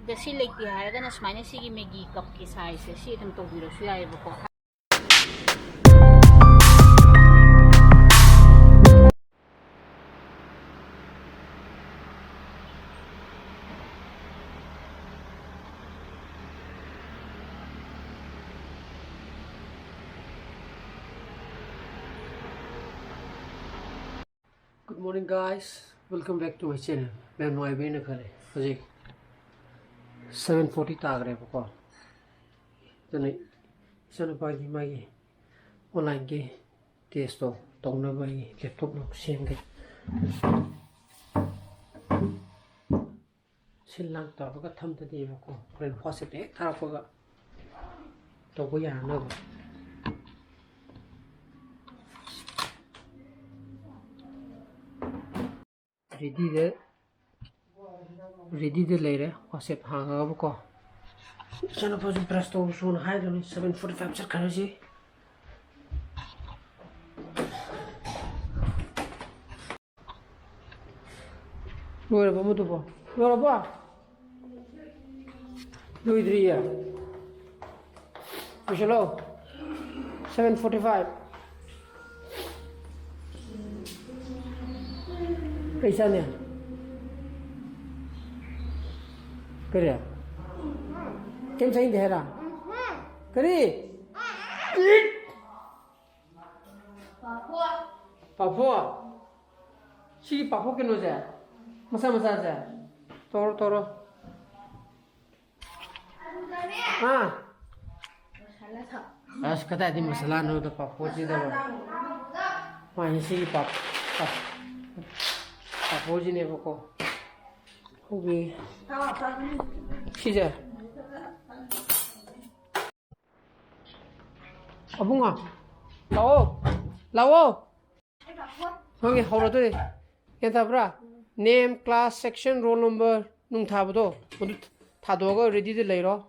ꯗꯁꯤ ꯂꯩꯇꯦ ꯍꯥꯏꯔꯒꯅ ꯁꯨꯃꯥꯏꯅ ꯁꯤꯒꯤ ꯃꯦꯒꯤ ꯀꯞꯀꯤ ꯁꯥꯏꯖꯁꯦ ꯁꯤ ꯑꯗꯨꯝ ꯇꯧꯕꯤꯔꯁꯨ ꯌꯥꯏꯑꯕꯀꯣ. Good morning guys, welcome back to my channel. मैं नॉय भी न करे हजे 7:40 ताक रहे पको जने सन पागी मागी ऑनलाइन के टेस्ट तो न बागी लैपटॉप न सेम के सिलांग तब का थम तदे पको फ्रेंड फॉसेट एक थारा पगा तो को या न ready de later WhatsApp hang up ko sana pa ju press to soon high on 7:45 char khana ji lora ba mutu ba lora ba luidriya hello 7:45 kaisa ne kare kem sahin dehra kare papua si papua ke no ja masa ja toro ha masala tha as kata di masala no da papua ji da ma si papua ji ne ko hobi 시제 아붕아 라오 형이 하루도 괜찮아 name class section roll number 능 타보도 모두 타도가 ready 레이로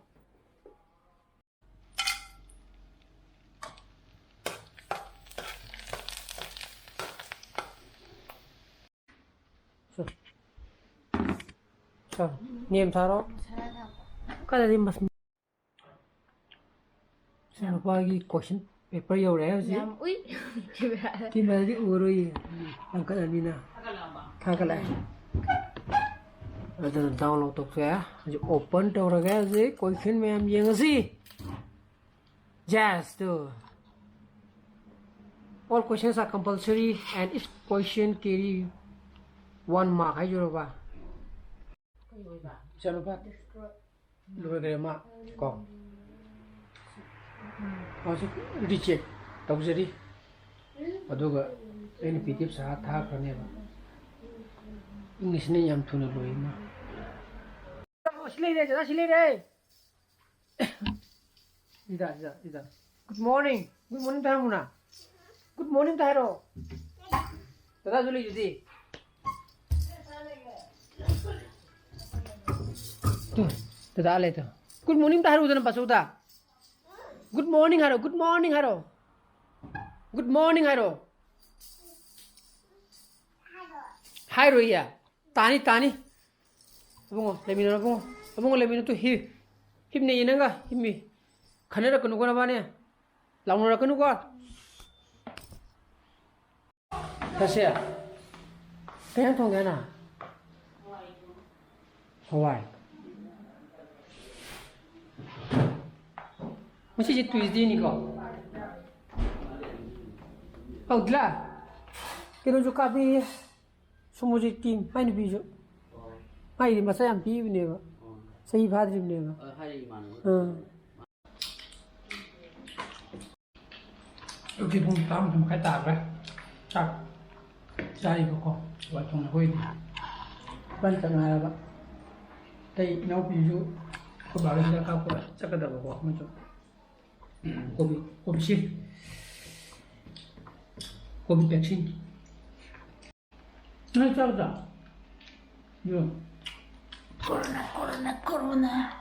자 name 타로 kada di mas saya pagi question paper yo re ji ui ti ma di urui ang kada ni na thagala ada download to ya open to ra ga ji question me am yeng si just all questions are compulsory and each question carry 1 mark hai jo ba chalo ba lôi cái mà còn họ sẽ đi check tàu sẽ đi và đôi cái anh bị tiếp sát thác rồi nè English này nhầm thua lôi mà xin lấy đây đi ra good morning tayo muna good morning tayo tara Julie gì tuh Tada le to. Good morning taharu udan pasuda. Good morning haro. Good morning haro. Haro ya. Tani. Abungo lemino tu hip ne yinanga himmi. Khanera kunu ko na bane. Launora kunu ko. Kasya. Kaya thong ga na. Hawai. Masih Tuesday ni kau. Kau dah. Kena juga bi semua jadi main biju. Main masa yang bi ni ba. Sahih bahadri ni ba. Hari mana? Okey pun tam kai tak lah. Tak. Cari kau. Buat tong kau ini. Ban tengah ba. Tapi nau biju. Kau baru dah kau buat. Cakap dah kau macam. Kopi vaccine. Nah cara yo. Corona.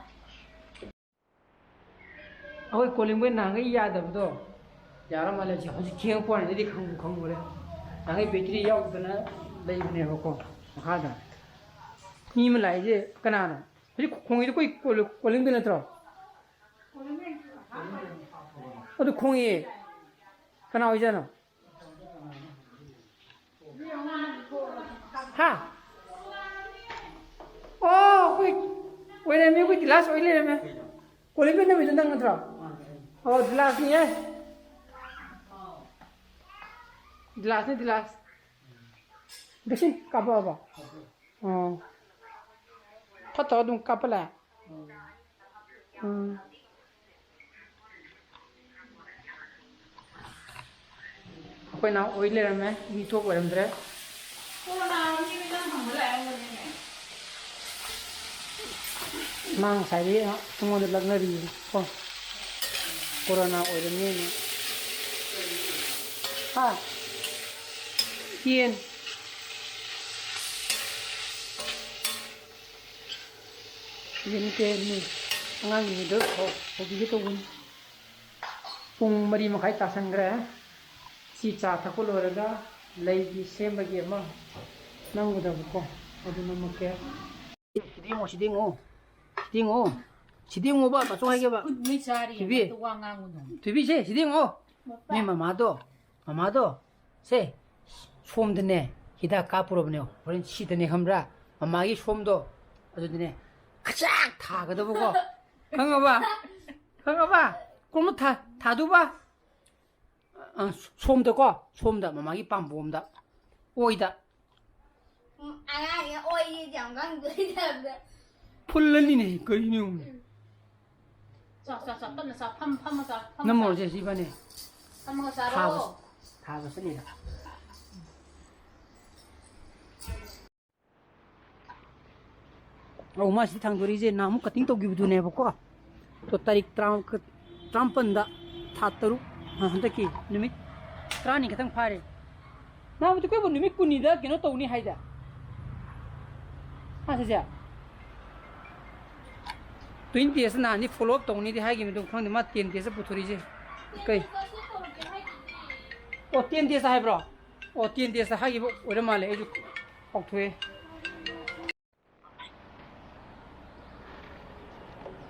Aku calling when nangai ya dah betul. Jangan malah jauh sikit pun jadi kang boleh. Nangai bateri jauh tu na, lagi ni aku. Makada. Ni malah je kenapa? ꯍꯧꯖꯤꯛ ꯈꯣꯡꯉꯤꯗꯣ ꯀꯣꯂꯤꯡꯗ ꯅꯠꯇ꯭ꯔꯣ ꯑꯗꯨ ꯈꯣꯡꯉꯤ ꯀꯅꯥ ꯑꯣꯏꯖꯥꯠꯅꯣ ꯍꯥ ꯑꯣ ꯑꯩꯈꯣꯏ ꯑꯣꯏꯔꯝꯃꯤ ꯑꯩꯈꯣꯏ ꯒꯤꯂꯥꯁ ꯑꯣꯏ ꯂꯩꯔꯝꯃꯦ ꯀꯣꯂꯤꯡꯗ ꯅꯨꯃꯤꯠꯇꯣ ꯅꯪ ꯅꯠꯇ꯭ꯔꯣ ꯑꯣ ꯒꯤꯂꯥꯁꯅꯤꯍꯦ ꯒꯤꯂꯥꯁꯅꯤ ꯒꯤꯂꯥꯁ ꯚꯦꯛꯁꯤꯟ ꯀꯥꯞꯄꯛꯑꯕ ꯑꯣ ꯐꯠꯇꯕ ꯑꯗꯨꯝ ꯀꯥꯞꯄ ꯂꯥꯛꯑꯦ ꯑꯩꯈꯣꯏ ꯅꯍꯥꯟ ꯑꯣꯏ ꯂꯩꯔꯝꯃꯦ ꯃꯤ ꯊꯣꯛ ꯑꯣꯏꯔꯝꯗ꯭ꯔꯦ ꯃꯥ ꯉꯁꯥꯏꯗꯤ ꯑꯩꯉꯣꯟꯗ ꯂꯛꯅꯔꯤꯌꯦ ꯀꯣ ꯀꯣꯔꯣꯅꯥ ꯑꯣꯏꯔꯝꯅꯦꯅ ꯍꯥ ꯌꯦꯟ ꯌꯦꯟ ꯀꯦꯅꯤ ꯑꯉꯥꯡꯒꯤꯗꯣ ꯍꯧꯕꯤꯒꯦ ꯇꯧꯕꯅꯤ ꯄꯨꯡ 4:30 ꯇꯥꯁꯟꯈ꯭ꯔꯦ ꯁꯤ ꯆꯥ ꯊꯛꯄ ꯂꯣꯏꯔꯒ ꯂꯩꯒꯤ ꯁꯦꯝꯕꯒꯤ ꯑꯃ ꯅꯝꯒꯗꯕꯀꯣ ꯑꯗꯨ ꯅꯝꯃꯛꯀꯦ 시딩오봐 맞춰 하게봐 비비 시딩오 네 마마도 세 솜드네 히다 까불어보네요 우린 시드네 함라 마마기 솜도 어두네 가작 다가도 보고 강어봐 그러면 다두봐 솜다 마마기 빵보험다 오이다 아야 오이 장강들이다 폴란이네 거이네 넘어오지 이번에 다 봤습니다. 오마시 탕돌이 이제 나무 커팅 또기부도네 보고 또 तारीख 53다 타터루 한다키 누밋 트라니 같은 파레 나무도 꽤 누밋 꾸니다 기노 또우니 하이다 하세자 20 days 나니 follow up 동니 하기 미도 ꯈꯪꯗꯦ 마 10 days 부터리지 ꯀꯩ ꯑꯣ 10 days 하이브로 ꯑꯣ 10 days 하기ꯕ 오래 말래 아주 옥토에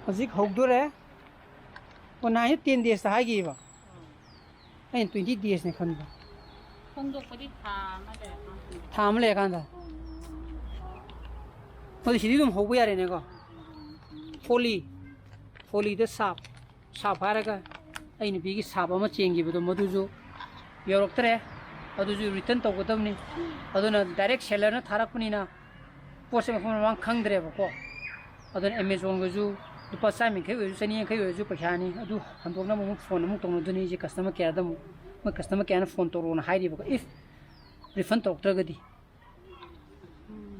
아직 hogdore 오나이 10 days 하기바 아니 20 days 네 칸다 홍독들이 다 탐을 해 간다 어디 시디 좀 하고 야래 내가 폴리ꯗ ꯁꯥꯞ ꯍꯥꯏꯔꯒ ꯑꯩꯅ ꯅꯨꯄꯤꯒꯤ ꯁꯥꯞ ꯑꯃ ꯆꯦꯟꯈꯤꯕꯗꯣ ꯃꯗꯨꯁꯨ ꯌꯧꯔꯛꯇ꯭ꯔꯦ ꯑꯗꯨꯁꯨ ꯔꯤꯇꯔꯟ ꯇꯧꯒꯗꯕꯅꯤ ꯑꯗꯨꯅ ꯗꯥꯏꯔꯦꯛ ꯁꯦꯂꯔꯅ ꯊꯥꯔꯛꯄꯅꯤꯅ ꯄꯣꯠꯁꯦ ꯃꯐꯝ ꯃꯔꯥꯡ ꯈꯪꯗ꯭ꯔꯦꯕꯀꯣ ꯑꯗꯨꯅ ꯑꯦꯃꯥꯖꯣꯟꯒꯁꯨ ꯂꯨꯄꯥ 150 ꯑꯣꯏꯔꯁꯨ 200 ꯑꯣꯏꯔꯁꯨ ꯄꯩꯁꯥꯅꯤ ꯑꯗꯨ ꯍꯟꯗꯣꯛꯅꯕ ꯑꯃꯨꯛ ꯐꯣꯟ ꯑꯃꯨꯛ ꯇꯧꯅꯗꯣꯏꯅꯤ ꯑꯩꯁꯦ ꯀꯁꯇꯃꯔ ꯀꯦꯌꯔꯗ ꯑꯃꯨꯛ ꯃꯣꯏ ꯀꯁꯇꯃꯔ ꯀꯦꯌꯔꯅ ꯐꯣꯟ ꯇꯧꯔꯛꯑꯣꯅ ꯍꯥꯏꯔꯤꯕꯀꯣ ꯏꯐ ꯔꯤꯐꯟ ꯇꯧꯔꯛꯇ꯭ꯔꯒꯗꯤ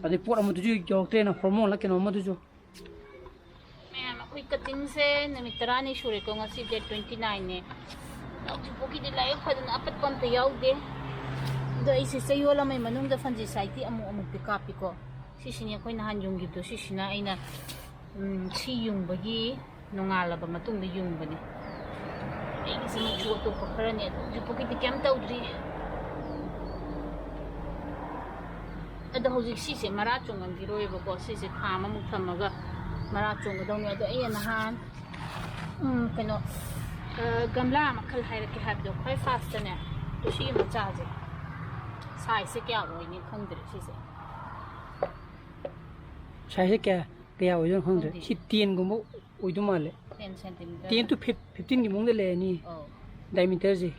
ꯑꯗꯩ ꯄꯣꯠ ꯑꯃꯗꯨꯁꯨ ꯌꯧꯔꯛꯇ꯭ꯔꯦꯅ ꯍꯣꯔꯃꯣꯟꯂ ꯀꯩꯅꯣ ꯑꯃꯗꯨꯁꯨ ꯑꯩꯈꯣꯏ ꯀꯠꯇꯤꯡꯁꯦ ꯅꯨꯃꯤꯠ 10ꯅꯤ ꯁꯨꯔꯦꯀꯣ ꯉꯁꯤ ꯗꯦꯠ 29ꯅꯦ ꯍꯧꯖꯤꯛꯐꯥꯎꯒꯤꯗꯤ ꯂꯥꯏꯔꯤꯛ ꯐꯖꯅ ꯑꯄꯠꯄ ꯑꯝꯇ ꯌꯥꯎꯗꯦ ꯑꯗꯣ ꯑꯩꯁꯦ ꯆꯌꯣꯜ ꯑꯃꯒꯤ ꯃꯅꯨꯡꯗ ꯐꯟꯖꯤꯁꯥꯏꯠꯇꯤ ꯑꯃꯨꯛꯇꯤ ꯀꯥꯞꯄꯤꯀꯣ ꯁꯤꯁꯤꯅꯤ ꯑꯩꯈꯣꯏ ꯅꯍꯥꯟ ꯌꯨꯡꯈꯤꯕꯗꯣ ꯁꯤꯁꯤꯅ ꯑꯩꯅ ꯁꯤ ꯌꯨꯡꯕꯒꯤ ꯅꯣꯡꯉꯥꯜꯂꯕ ꯃꯇꯨꯡꯗ ꯌꯨꯡꯕꯅꯤ ꯑꯩꯒꯤꯁꯤ ꯃꯆꯨ ꯑꯇꯣꯞꯄ ꯈꯔꯅꯤ ꯑꯗꯣ ꯍꯧꯖꯤꯛꯐꯥꯎꯒꯤꯗꯤ ꯀꯩꯝ ꯇꯧꯗ꯭ꯔꯤ ꯑꯗꯣ ꯍꯧꯖꯤꯛ ꯁꯤꯁꯦ ꯃꯔꯥ ꯆꯣꯡꯍꯟꯈꯤꯔꯣꯏꯕꯀꯣ ꯁꯤꯁꯦ ꯊꯥ ꯑꯃꯃꯨꯛ ꯊꯝꯃꯒ ꯃꯔꯥ ꯆꯣꯡꯒꯗꯧꯅꯤ ꯑꯗꯣ ꯑꯩꯅ ꯅꯍꯥꯟ ꯀꯩꯅꯣ ꯒꯝꯂꯥ ꯃꯈꯜ ꯍꯥꯏꯔꯛꯀꯦ ꯍꯥꯏꯕꯗꯣ ꯈ꯭ꯋꯥꯏ ꯐꯥꯁꯇꯅꯦ ꯁꯤꯒꯤ ꯃꯆꯥꯁꯦ ꯁꯥꯏꯖꯁꯦ ꯀꯌꯥ ꯑꯣꯏꯅꯤ ꯈꯪꯗ꯭ꯔꯦ ꯁꯤꯁꯦ ꯁꯥꯏꯖꯁꯦ ꯀꯌꯥ ꯑꯣꯏꯗꯣꯏꯅꯣ ꯈꯪꯗ꯭ꯔꯦ ꯁꯤ 10ꯒꯨꯝꯕ ꯑꯣꯏꯗꯧ ꯃꯥꯜꯂꯦ 10 ꯁꯦꯟꯇꯤꯃꯤꯇꯔ 10 to 15ꯒꯤ ꯃꯑꯣꯡꯗ ꯂꯩꯔꯅꯤ ꯗꯥꯏꯃꯤꯇꯔꯁꯦ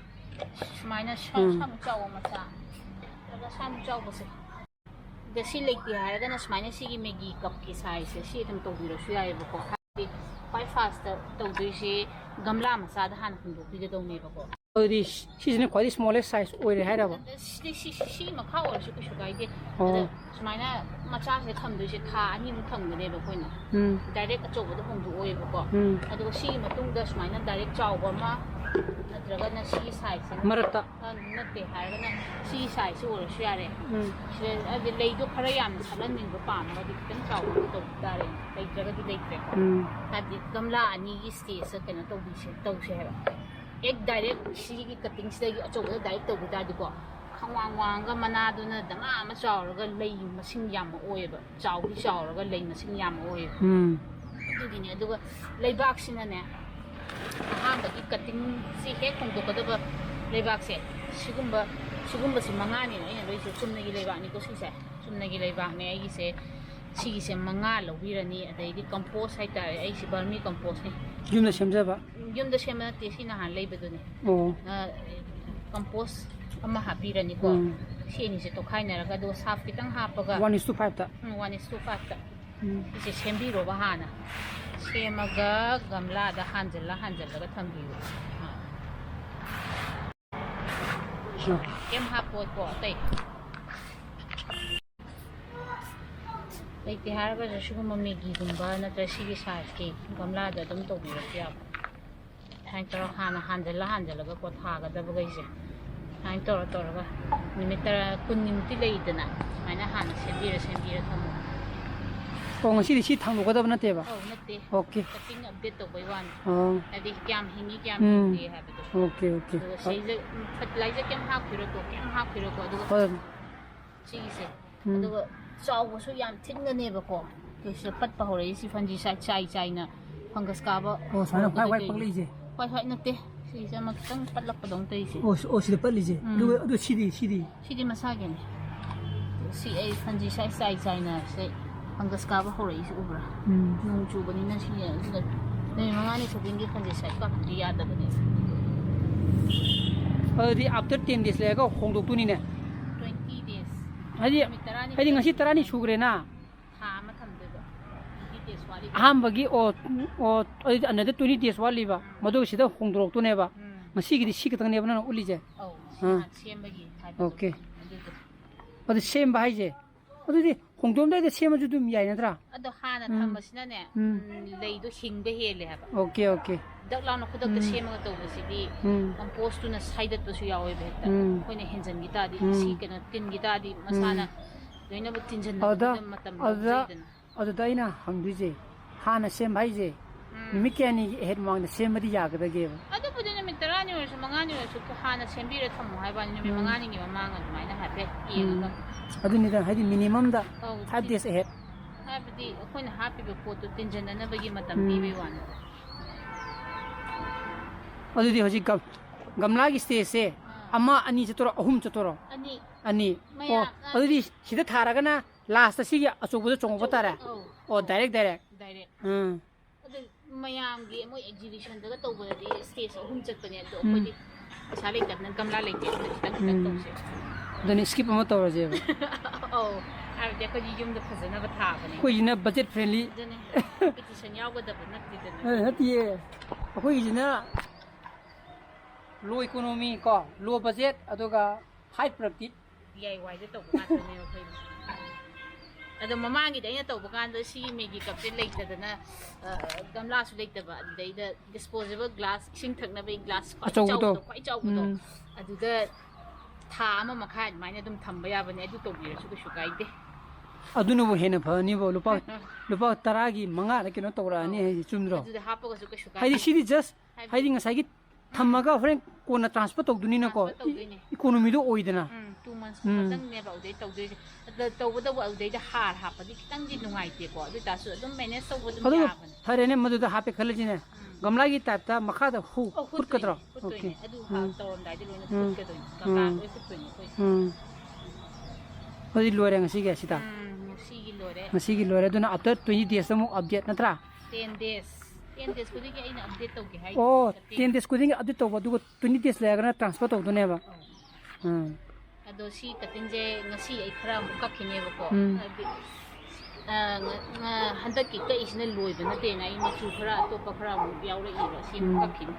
ꯁꯨꯃꯥꯏꯅ ꯁꯥꯃꯨꯛ ꯆꯥꯎꯕ ꯃꯆꯥ ꯅꯠꯇ꯭ꯔꯒ ꯁꯥꯃꯨꯛ ꯆꯥꯎꯕꯁꯦ ꯑꯗ ꯁꯤ ꯂꯩꯇꯦ ꯍꯥꯏꯔꯒꯅ ꯁꯨꯃꯥꯏꯅ ꯁꯤꯒꯤ ꯃꯦꯒꯤ ꯀꯞꯀꯤ ꯁꯥꯏꯖꯁꯦ ꯁꯤ ꯑꯗꯨꯝ ꯇꯧꯕꯤꯔꯁꯨ ꯌꯥꯏꯑꯕꯀꯣ ꯍꯥꯏꯕꯗꯤ ꯈ꯭ꯋꯥꯏ ꯐꯥꯁꯇ ꯇꯧꯗꯣꯏꯁꯦ ꯒꯝꯂꯥ ꯃꯆꯥꯗ ꯍꯥꯟꯅ ꯍꯨꯟꯗꯣꯛꯄꯤꯒꯗꯧꯅꯦꯕꯀꯣ ꯑꯗꯨꯗꯤ ꯁꯤꯁꯤꯅ ꯈ꯭ꯋꯥꯏꯗꯒꯤ ꯁ꯭ꯃꯣꯂꯦꯁ ꯁꯥꯏꯖ ꯑꯣꯏꯔꯦ ꯍꯥꯏꯔꯕ ꯁꯤ ꯃꯈꯥ ꯑꯣꯏꯔꯁꯨ ꯀꯩꯁꯨ ꯀꯥꯏꯗꯦ ꯑꯗ ꯁꯨꯃꯥꯏꯅ ꯃꯆꯥꯁꯦ ꯊꯝꯗꯣꯏꯁꯦ ꯊꯥ 2ꯃꯨꯛ ꯊꯝꯒꯅꯦꯕ ꯑꯩꯈꯣꯏꯅ ꯗꯥꯏꯔꯦꯛ ꯑꯆꯧꯕꯗ ꯍꯣꯡꯗꯣꯛꯑꯣꯏꯕꯀꯣ ꯑꯗꯨꯒ ꯁꯤꯒꯤ ꯃꯇꯨꯡꯗ ꯁꯨꯃꯥꯏꯅ ꯗꯥꯏꯔꯦꯛ ꯆꯥꯎꯕ ꯑꯃ ꯅꯠꯇ꯭ꯔꯒꯅ ꯁꯤꯒꯤ ꯁꯥꯏꯖꯁꯦ ꯃꯔꯛꯇ ꯅꯠꯇꯦ ꯍꯥꯏꯔꯒꯅ ꯁꯤꯒꯤ ꯁꯥꯏꯖꯁꯦ ꯑꯣꯏꯔꯁꯨ ꯌꯥꯔꯦ ꯁꯤꯗ ꯍꯥꯏꯗꯤ ꯂꯩꯗꯣ ꯈꯔ ꯌꯥꯝꯅ ꯁꯥꯠꯍꯟꯅꯤꯡꯕ ꯄꯥꯝꯃꯒꯗꯤ ꯈꯤꯇꯪ ꯆꯥꯎꯕ ꯇꯧꯕ ꯇꯥꯔꯦ ꯂꯩꯇ꯭ꯔꯒꯗꯤ ꯂꯩꯇ꯭ꯔꯦꯀꯣ ꯍꯥꯏꯕꯗꯤ ꯒꯝꯂꯥ 2ꯒꯤ ꯁ꯭ꯇꯦꯖꯇ ꯀꯩꯅꯣ ꯇꯧꯁꯦ ꯍꯥꯏꯕ ꯍꯦꯛ ꯗꯥꯏꯔꯦꯛ ꯁꯤꯒꯤ ꯀꯠꯇꯤꯡꯁꯤꯗꯒꯤ ꯑꯆꯧꯕꯗ ꯗꯥꯏꯔꯦꯛ ꯇꯧꯕ ꯇꯥꯔꯗꯤꯀꯣ ꯈꯪꯋꯥꯡ ꯋꯥꯡꯒ ꯃꯅꯥꯗꯨꯅ ꯗꯃꯥ ꯑꯃ ꯆꯥꯎꯔꯒ ꯂꯩ ꯃꯁꯤꯡ ꯌꯥꯝꯅ ꯑꯣꯏꯌꯦꯕ ꯆꯥꯎꯗꯤ ꯆꯥꯎꯔꯒ ꯂꯩ ꯃꯁꯤꯡ ꯌꯥꯝꯅ ꯑꯣꯏꯌꯦꯕ ꯑꯗꯨꯒꯤꯅꯦ ꯑꯗꯨꯒ ꯂꯩꯕꯥꯛꯁꯤꯅꯅꯦ ꯑꯍꯥꯟꯕꯒꯤ ꯀꯠꯇꯤꯡꯁꯤ ꯍꯦꯛ ꯍꯣꯡꯗꯣꯛꯀꯗꯕ ꯂꯩꯕꯥꯛꯁꯦ ꯁꯤꯒꯨꯝꯕꯁꯤ ꯃꯉꯥꯅꯦꯕ ꯑꯩꯅ ꯂꯣꯏꯁꯦ ꯆꯨꯝꯅꯒꯤ ꯂꯩꯕꯥꯛꯅꯤꯀꯣ ꯁꯤꯁꯦ ꯆꯨꯝꯅꯒꯤ ꯂꯩꯕꯥꯛꯅꯦ ꯑꯩꯒꯤꯁꯦ ꯁꯤꯒꯤꯁꯦ 5 ꯂꯧꯕꯤꯔꯅꯤ ꯑꯗꯩꯗꯤ ꯀꯝꯄꯣꯁ ꯍꯥꯏꯇꯥꯔꯦ ꯑꯩꯁꯤ ꯕꯔꯃꯤ ꯀꯝꯄꯣꯁꯅꯤ ꯌꯨꯝꯗ ꯁꯦꯝꯖꯕ ꯌꯨꯝꯗ ꯁꯦꯝꯕ ꯅꯠꯇꯦ ꯁꯤ ꯅꯍꯥꯟ ꯂꯩꯕꯗꯨꯅꯤ ꯑꯣ ꯀꯝꯄꯣꯁ ꯑꯃ ꯍꯥꯞꯄꯤꯔꯅꯤꯀꯣ ꯁꯤ ꯑꯅꯤꯁꯦ ꯇꯣꯈꯥꯏꯅꯔꯒ ꯑꯗꯨꯒ ꯁꯥꯞ ꯈꯤꯇꯪ ꯍꯥꯞꯄꯒ 1:5ꯇ 1:5ꯇ ꯁꯤꯁꯦ ꯁꯦꯝꯕꯤꯔꯣꯕ ꯍꯥꯟꯅ ꯁꯦꯝꯃꯒ ꯒꯝꯂꯥꯗ ꯍꯥꯟꯖꯜꯂꯒ ꯊꯝꯕꯤꯌꯨ ꯀꯦꯝ ꯍꯥꯞꯄꯣꯏꯀꯣ ꯑꯇꯩ ꯂꯩꯇꯦ ꯍꯥꯏꯔꯒꯁꯨ ꯁꯤꯒꯨꯝꯕ ꯃꯦꯒꯤꯒꯨꯝꯕ ꯅꯠꯇ꯭ꯔꯒ ꯁꯤꯒꯤ ꯁꯥꯏꯖꯀꯤ ꯒꯝꯂꯥꯗ ꯑꯗꯨꯝ ꯇꯧꯕꯤꯔꯁꯨ ꯌꯥꯕ ꯁꯨꯃꯥꯏꯅ ꯇꯧꯔꯒ ꯍꯥꯟꯅ ꯍꯥꯟꯖꯜꯂꯒꯀꯣ ꯊꯥꯒꯗꯕꯈꯩꯁꯦ ꯁꯨꯃꯥꯏꯅ ꯇꯧꯔꯒ ꯅꯨꯃꯤꯠ 10-20ꯃꯨꯛꯇꯤ ꯂꯩꯗꯅ ꯁꯨꯃꯥꯏꯅ ꯍꯥꯟꯅ ꯁꯦꯝꯕꯤꯔ ꯊꯝꯃꯣ ꯑꯣꯉꯁꯤꯗꯤ ꯁꯤ ꯊꯥꯡꯗꯣꯛꯀꯗꯕ ꯅꯠꯇꯦꯕ ꯅꯠꯇꯦ ꯑꯣꯀꯦ ꯀꯠꯇꯤꯡ ꯑꯞꯗꯦꯠ ꯇꯧꯕꯩ ꯋꯥꯅꯤ ꯑꯣ ꯍꯥꯏꯗꯤ ꯀꯌꯥꯝ ꯍꯤꯡꯉꯤ ꯀꯌꯥꯝ ꯍꯤꯡꯗꯦ ꯍꯥꯏꯕꯗꯣ ꯑꯣꯀꯦ ꯑꯗꯨꯒ ꯁꯤꯁꯦ ꯐꯔꯇꯤꯂꯥꯏꯖꯔ ꯀꯩꯝ ꯍꯥꯞꯈꯤꯔꯣꯀꯣ ꯑꯗꯨꯒ ꯁꯤꯒꯤꯁꯦ ꯑꯗꯨꯒ ꯆꯥꯎꯕꯁꯨ ꯌꯥꯝ ꯊꯤꯟꯒꯅꯦꯕꯀꯣ ꯁꯤꯗ ꯄꯠꯄ ꯍꯧꯔꯛꯏ ꯐꯟꯖꯤ ꯆꯥꯏꯅ ꯐꯪꯒꯁ ꯀꯥꯕ ꯑꯣ ꯁꯨꯃꯥꯏꯅ ꯍ꯭ꯋꯥꯏꯠ ꯄꯛꯂꯛꯏꯁꯦ ꯍ꯭ꯋꯥꯏꯠ ꯅꯠꯇꯦ ꯁꯤꯁꯦ ꯑꯃ ꯈꯤꯇꯪ ꯄꯠꯂꯛꯄꯗꯧꯅ ꯇꯧꯔꯤꯁꯦ ꯑꯣ ꯁꯤꯗ ꯄꯠꯂꯤꯁꯦ ꯑꯗꯨ ꯁꯤꯗꯤ ꯃꯁꯥꯒꯤꯅꯤ ꯁꯤ ꯑꯩ ꯐꯟꯖꯤ ꯆꯥꯏꯅ ꯁꯤ ꯐꯪꯒꯁ ꯀꯥꯕ ꯍꯧꯔꯛꯏꯁꯤ ꯎꯕ꯭ꯔꯥ ꯅꯣꯡ ꯆꯨꯕꯅꯤꯅ ꯁꯤ ꯑꯗꯨꯒ ꯅꯨꯃꯤꯠ 5ꯅꯤ ꯈꯨꯗꯤꯡꯒꯤ ꯐꯟꯖꯤ ꯀꯥꯞꯄꯗꯤ ꯌꯥꯗꯕꯅꯦ ꯑꯗꯨꯗꯤ ꯑꯐꯇꯔ 10 days ꯂꯩꯔꯒ ꯍꯣꯡꯗꯣꯛꯇꯣꯏꯅꯤꯅꯦ 20 days ꯍꯥꯏꯗꯤ ꯉꯁꯤ 10ꯅꯤ ꯁꯨꯈ꯭ꯔꯦꯅ ꯊꯥ ꯑꯃ ꯊꯝꯗꯣꯏꯕ 20 days ꯋꯥꯠꯂꯤ ꯑꯍꯥꯟꯕꯒꯤ ꯑꯗꯨꯗꯤ ꯑꯅꯗ 20 days ꯋꯥꯠꯂꯤꯕ ꯃꯗꯨꯒ ꯁꯤꯗ ꯍꯣꯡꯗꯣꯔꯛꯇꯣꯏꯅꯦꯕ ꯉꯁꯤꯒꯤꯗꯤ ꯁꯤ ꯈꯛꯇꯪꯅꯦꯕ ꯅꯪꯅ ꯎꯠꯂꯤꯁꯦ ꯁꯦꯝꯕꯒꯤ ꯑꯣꯀꯦ ꯑꯗꯨ ꯁꯦꯝꯕ ꯍꯥꯏꯁꯦ ꯑꯗꯨꯗꯤ ꯍꯣꯡꯗꯣꯛꯑꯝꯗꯥꯏꯗ ꯁꯦꯝꯃꯁꯨ ꯑꯗꯨꯝ ꯌꯥꯏ ꯅꯠꯇ꯭ꯔꯥ ꯑꯗꯣ ꯍꯥꯟꯅ ꯊꯝꯕꯁꯤꯅꯅꯦ ꯂꯩꯗꯣ ꯍꯤꯡꯕ ꯍꯦꯜꯂꯦ ꯍꯥꯏꯕ ꯑꯣꯀꯦ ꯗꯛ ꯂꯥꯎꯅ ꯈꯨꯗꯛꯇ ꯁꯦꯝꯃꯒ ꯇꯧꯕꯁꯤꯗꯤ ꯀꯝꯄꯣꯁꯇꯨꯅ ꯁꯥꯏꯗꯠꯄꯁꯨ ꯌꯥꯎꯋꯦꯕ ꯍꯦꯛꯇ ꯑꯩꯈꯣꯏꯅ ꯍꯦꯟꯖꯟꯈꯤ ꯇꯥꯔꯗꯤ ꯁꯤ ꯀꯩꯅꯣ ꯇꯤꯟꯈꯤ ꯇꯥꯔꯗꯤ ꯃꯁꯥꯅ ꯂꯣꯏꯅꯃꯛ ꯇꯤꯟꯖꯟꯅꯕꯗ ꯃꯇꯝ ꯂꯧꯖꯩꯗꯅ ꯑꯗꯨꯗ ꯑꯩꯅ ꯍꯪꯗꯣꯏꯁꯦ ꯍꯥꯟꯅ ꯁꯦꯝꯕ ꯍꯥꯏꯁꯦ ꯅꯨꯃꯤꯠ ꯀꯌꯥꯅꯤꯒꯤ ꯑꯍꯦꯠ ꯃꯃꯥꯡꯗ ꯁꯦꯝꯕꯗꯤ ꯌꯥꯒꯗꯒꯦꯕ ꯑꯗꯨꯕꯨꯗꯤ ꯅꯨꯃꯤꯠ 10ꯅꯤ ꯑꯣꯏꯔꯁꯨ 5ꯅꯤ ꯑꯣꯏꯔꯁꯨ ꯍꯥꯟꯅ ꯁꯦꯝꯕꯤꯔ ꯊꯝꯃꯣ ꯍꯥꯏꯕꯅꯤ ꯅꯨꯃꯤꯠ 5ꯅꯤꯒꯤ ꯃꯃꯥꯡ ꯑꯗꯨꯃꯥꯏꯅ ꯍꯥꯏꯐꯦꯠ ꯌꯦꯡꯉꯒ ꯑꯗꯨꯅꯤꯗ ꯍꯥꯏꯗꯤ ꯃꯤꯅꯤꯃꯝꯗ 5 days ahead ꯍꯥꯏꯕꯗꯤ ꯑꯩꯈꯣꯏꯅ ꯍꯥꯞꯄꯤꯕ ꯄꯣꯠꯇꯣ ꯇꯤꯟꯖꯟꯅꯅꯕꯒꯤ ꯃꯇꯝ ꯄꯤꯕꯩ ꯋꯥꯅꯤ ꯑꯗꯨꯗꯤ ꯍꯧꯖꯤꯛ ꯒꯝꯂꯥꯒꯤ ꯁ꯭ꯇꯦꯖꯁꯦ 1 2 ꯆꯠꯇꯣꯔꯣ 3 ꯆꯠꯇꯣꯔꯣ ꯑꯅꯤ ꯑꯣ ꯑꯗꯨꯗꯤ ꯁꯤꯗ ꯊꯥꯔꯒꯅ ꯂꯥꯁꯇ ꯁꯤꯒꯤ ꯑꯆꯧꯕꯗ ꯆꯣꯡꯉꯛꯄ ꯇꯥꯔꯦ ꯑꯣ ꯗꯥꯏꯔꯦꯛ ꯑꯗꯨ ꯃꯌꯥꯝꯒꯤ ꯃꯣꯏ ꯑꯦꯛꯖꯤꯕꯤꯁꯟꯗꯒ ꯇꯧꯕꯗꯗꯤ ꯁ꯭ꯇꯦꯖ 3 ꯆꯠꯄꯅꯦ ꯑꯗꯣ ꯑꯩꯈꯣꯏꯗꯤ ꯄꯩꯁꯥ ꯂꯩꯇꯕꯅ ꯒꯝꯂꯥ ꯂꯩꯇꯦ ꯈꯤꯇꯪ ꯇꯧꯁꯦ ꯑꯗꯨꯅꯤ ꯁ꯭ꯀꯤꯞ ꯑꯃ ꯇꯧꯔꯁꯦꯕ ꯍꯥꯏꯕꯗꯤ ꯑꯩꯈꯣꯏꯗꯤ ꯌꯨꯝꯗ ꯐꯖꯅꯕ ꯊꯥꯕꯅꯦ ꯑꯩꯈꯣꯏꯁꯤꯅ ꯕꯖꯦꯠ ꯐ꯭ꯔꯦꯟꯂꯤ ꯑꯗꯨꯅꯦ ꯀꯝꯄꯤꯇꯤꯁꯟ ꯌꯥꯎꯒꯗꯕ ꯅꯠꯇꯦꯗꯅ ꯅꯠꯇꯤꯌꯦ ꯑꯩꯈꯣꯏꯒꯤꯁꯤꯅ ꯂꯣ ꯏꯀꯣꯅꯣꯃꯤ ꯀꯣ ꯂꯣ ꯕꯖꯦꯠ ꯑꯗꯨꯒ ꯍꯥꯏ ꯄ꯭ꯔꯣꯗꯛꯇꯤꯞ DIYꯗ ꯇꯧꯕ ꯉꯥꯛꯇꯅꯦꯕ ꯑꯩꯈꯣꯏꯗꯤ ꯑꯗꯣ ꯃꯃꯥꯡꯒꯤꯗ ꯑꯩꯅ ꯇꯧꯕ ꯀꯥꯟꯗ ꯁꯤꯒꯤ ꯃꯦꯒꯤ ꯀꯞꯁꯦ ꯂꯩꯇꯗꯅ ꯒꯝꯂꯥꯁꯨ ꯂꯩꯇꯕ ꯑꯗꯨꯗꯩꯗ ꯗꯤꯁꯄꯣꯖꯦꯕꯜ ꯒ꯭ꯂꯥꯁ ꯏꯁꯤꯡ ꯊꯛꯅꯕꯒꯤ ꯒ꯭ꯂꯥꯁ ꯈ꯭ꯋꯥꯏ ꯆꯥꯎꯕꯗꯣ ꯑꯗꯨꯗ ꯊꯥ 1 ꯃꯈꯥꯏ ꯑꯗꯨꯃꯥꯏꯅ ꯑꯗꯨꯝ ꯊꯝꯕ ꯌꯥꯕꯅꯦ ꯑꯗꯨ ꯇꯧꯕꯤꯔꯁꯨ ꯀꯩꯁꯨ ꯀꯥꯏꯗꯦ ꯑꯗꯨꯅꯕꯨ ꯍꯦꯟꯅ ꯐꯅꯤꯕꯣ ꯂꯨꯄꯥ 10ꯒꯤ 5ꯗ ꯀꯩꯅꯣ ꯇꯧꯔꯛꯑꯅꯤ ꯍꯥꯏꯗꯤ ꯆꯨꯝꯗ꯭ꯔꯣ ꯑꯗꯨꯗ ꯍꯥꯞꯄꯒꯁꯨ ꯀꯩꯁꯨ ꯀꯥꯏꯗꯦ ꯍꯥꯏꯗꯤ ꯁꯤꯗꯤ ꯖꯁ ꯍꯥꯏꯗꯤ ꯉꯁꯥꯏꯒꯤ ꯊꯝꯃꯒ ꯍꯣꯔꯦꯟ ꯀꯣꯟꯅ ꯇ꯭ꯔꯥꯟꯁꯐꯔ ꯇꯧꯗꯣꯏꯅꯤꯅꯀꯣ ꯏꯀꯣꯅꯣꯃꯤꯗꯣ ꯑꯣꯏꯗꯅ 2 months ꯈꯛꯇꯪꯅꯦꯕ ꯑꯗꯨꯗꯩ ꯇꯧꯗꯣꯏꯁꯦ ꯑꯗ ꯇꯧꯕꯇꯕꯨ ꯑꯗꯨꯗꯩꯗ ꯍꯥꯔ ꯍꯥꯞꯄꯗꯤ ꯈꯤꯇꯪꯗꯤ ꯅꯨꯡꯉꯥꯏꯇꯦꯀꯣ ꯑꯗꯨ ꯑꯣꯏꯇꯥꯔꯁꯨ ꯑꯗꯨꯝ ꯃꯦꯅꯦꯖ ꯇꯧꯕ ꯑꯗꯨꯝ ꯌꯥꯕꯅꯦ ꯐꯔꯦꯅꯦ ꯃꯗꯨꯗ ꯍꯥꯞꯄꯦ ꯈꯜꯂꯁꯤꯅꯦ ꯒꯝꯂꯥꯒꯤ ꯇꯥꯏꯞꯇ ꯃꯈꯥꯗ ꯍꯨꯠꯀꯗ꯭ꯔꯣ ꯍꯨꯠꯇꯣꯏꯅꯦ ꯑꯗꯨ ꯇꯧꯔꯝꯗꯥꯏꯗ ꯂꯣꯏꯅ ꯍꯨꯠꯀꯗꯣꯏꯅꯦ ꯒꯝꯂꯥ ꯂꯣꯏ ꯍꯨꯠꯇꯣꯏꯅꯦ ꯑꯩꯈꯣꯏ ꯑꯗꯨꯗꯤ ꯂꯣꯏꯔꯦ ꯉꯁꯤꯒꯤ ꯑꯁꯤꯗ ꯉꯁꯤꯒꯤ ꯂꯣꯏꯔꯦ ꯑꯗꯨꯅ ꯑꯐꯇꯔ 20 days ꯑꯃꯨꯛ ꯑꯞꯗꯦꯠ ꯅꯠꯇ꯭ꯔꯥ 10 days ꯈꯨꯗꯤꯡꯒꯤ ꯑꯩꯅ ꯑꯞꯗꯦꯠ ꯇꯧꯒꯦ ꯍꯥꯏ ꯑꯣ 10 days ꯈꯨꯗꯤꯡꯒꯤ ꯑꯞꯗꯦꯠ ꯇꯧꯕ ꯑꯗꯨꯒ 20 days ꯂꯩꯔꯒꯅ ꯇ꯭ꯔꯥꯟꯁꯐꯔ ꯇꯧꯗꯣꯏꯅꯦꯕ ꯑꯗꯣ ꯁꯤ ꯀꯠꯇꯤꯡꯁꯦ ꯉꯁꯤ ꯑꯩ ꯈꯔ ꯑꯃꯨꯛ ꯀꯛꯈꯤꯅꯦꯕꯀꯣ ꯍꯥꯏꯗꯤ ꯍꯟꯗꯛꯀꯤ ꯀꯛꯏꯁꯤꯅ ꯂꯣꯏꯕ ꯅꯠꯇꯦꯅ ꯑꯩ ꯃꯆꯨ ꯈꯔ ꯑꯇꯣꯞꯄ ꯈꯔ ꯑꯃꯨꯛ ꯌꯥꯎꯔꯛꯏꯕ ꯁꯤ ꯑꯃꯨꯛ ꯀꯛꯈꯤꯅꯤ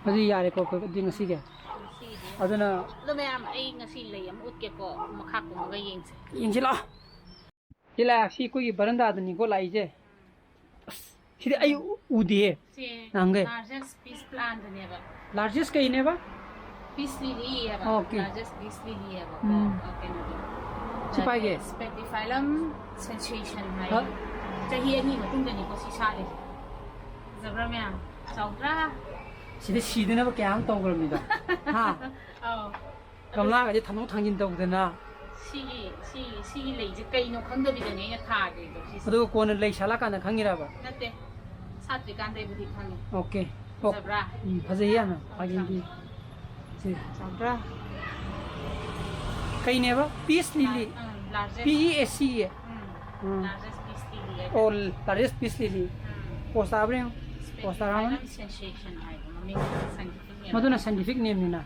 ꯑꯗꯨ ꯌꯥꯔꯦꯀꯣ ꯑꯗꯨꯗꯤ ꯉꯁꯤꯒꯤ ꯑꯗꯨꯅ ꯑꯗꯣ ꯃꯌꯥꯝ ꯑꯩ ꯉꯁꯤ ꯂꯩ ꯑꯃ ꯎꯠꯀꯦꯀꯣ ꯃꯈꯥ ꯀꯨꯝꯃꯒ ꯌꯦꯡꯁꯤ ꯂꯥꯛꯑꯣ ꯁꯤ ꯂꯥꯛ ꯁꯤ ꯑꯩꯈꯣꯏꯒꯤ ꯕꯔꯟꯗꯥꯗꯅꯤꯀꯣ ꯂꯥꯛꯏꯁꯦ ꯑꯁ ꯁꯤꯗꯤ ꯑꯩ ꯎꯗꯤꯌꯦ ꯅꯍꯥꯟꯒꯩ ꯂꯥꯔꯖꯦꯁ ꯄꯤꯁ ꯄ꯭ꯂꯥꯟꯠꯅꯦꯕ ꯂꯥꯔꯖꯦꯁ ꯀꯩꯅꯦꯕ ꯄꯤꯁ ꯂꯤꯂꯤ ꯍꯥꯏꯕ ꯂꯥꯔꯖꯦꯁ ꯄꯤꯁ ꯂꯤꯂꯤ ꯍꯥꯏꯕ ꯀꯩꯅꯣꯗꯣ ꯁꯤ ꯄꯥꯏꯒꯦ ꯁ꯭ꯄꯦꯗꯤꯐꯥꯏꯂꯝ ꯁꯦꯟꯁꯦꯁꯟ ꯍꯥꯏ ꯆꯍꯤ 2 ꯃꯇꯨꯡꯗꯅꯤꯀꯣ ꯁꯤ ꯁꯥꯠꯂꯤꯁꯦ ꯐꯖꯕ꯭ꯔꯥ ꯃꯌꯥꯝ ꯆꯥꯎꯗ꯭ꯔꯥ ꯁꯤꯗ ꯁꯤꯗꯅꯕ ꯀꯌꯥ ꯑꯃ ꯇꯧꯈ꯭ꯔꯕꯅꯤꯗ ꯍꯥ Gamla aja thamu thangin tau dena. Sigi leije kaino khangdabidane aina thage do si Adu ko na lei sala kana khangira ba. natte satri kandai budi khangi Okay. sabra Phajai ya na agin di. Si sabra kai ne ba peace lily. largest PESC. largest piece lily All largest peace lily. Post abre. Post abre. sensation hai mami scientific name Maduna scientific name ni na.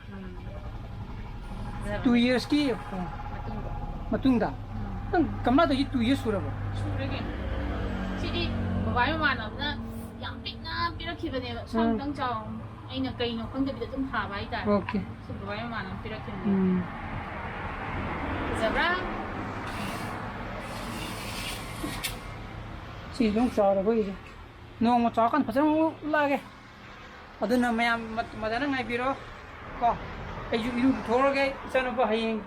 2 years ki matungda. Nang gamla to 2 years sura ba. surage sidi babai mana na yang pikna pirakibane sang tang chaw aina kaino khangdabida tum tha bai ta Okay. su babai mana pirakibane sabra Si dong sa ra koi. No mo cha kan phasang lage. Aduna mayam madana ngai biro ko. Ai ju iru thor ge chano ba hayeng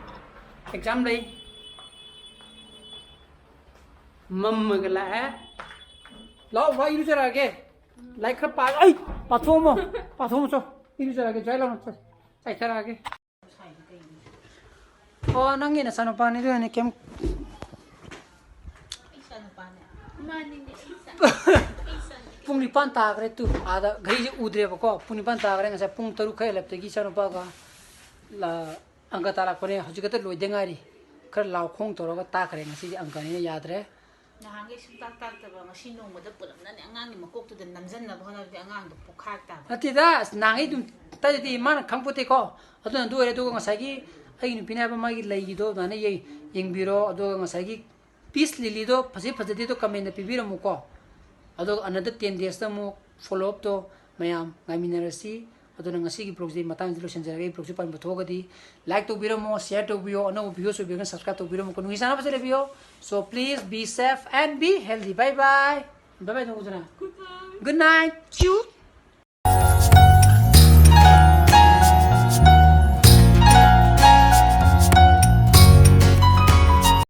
exam lei. Mam gala hai. Lao vai iru chara ge. Like khar pa ai pathomo cho. Iru chara ge jai lao cho. Sai chara ge. Oh nangi na sano pa ni do ne kem isa na pa na mani ni isa pung nipan tagre tu ada gari je udre ba ko pung nipan tagre ngasa pung taru khai lap tegi chano pa ga la angka tala kone hojikata loi dengari khar law khong toro ga takre ngasi angka ni yad re nahangay sumtak ta ba ngasi nong mada pulam na ni angang ni makok to den namjan na ba na di angang do pukhak ta ati da nangai dum ta di man khangpote ko adun du re du ngasa gi ai ni pina ba ma gi lai gi do na ne ye yeng biro ado ngasa gi peace lily do phase phase di do comment na pibira mu ko ado another 10 days ta mu follow up to mayam ngai minerasi ado ngasi gi project matang di lo senjara gi project pan botho ga di like to biro mo share to biro no video so biro subscribe to biro mo ko ngi sana ba sele bio so please be safe and be healthy bye bye bye bye to good night. Good night. Cute.